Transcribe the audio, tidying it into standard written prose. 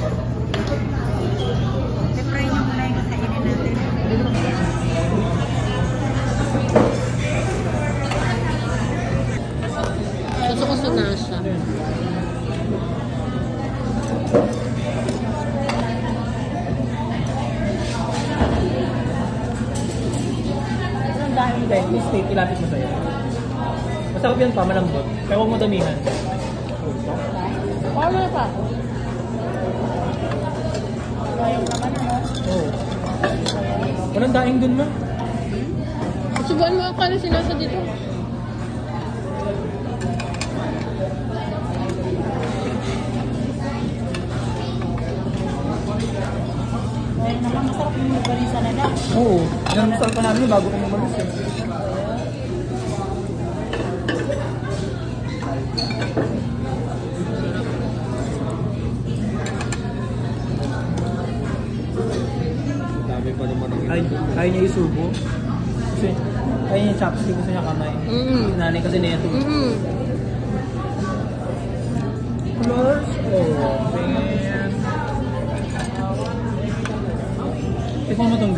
I-fry nyo muna yung kakainin natin. Gusto ko sa nasa. Ang dahil mo guys, yung steak, ilapit mo sa'yo. Masarap yan pa, malambot. Pero huwag mo damihan. Paano pa? Ayaw naman, ano? Oo. Walang daing dun ma. Subuan mo ang kala sinasa dito. Ayaw naman, masarap yung barisa nila. Oo. Namusal pa namin bago kong umalis. Kaya niya isubo. Kasi kaya niya chopstick, gusto niya kamay. Nanay kasi neto. Close. Oh, man. Ito mo itong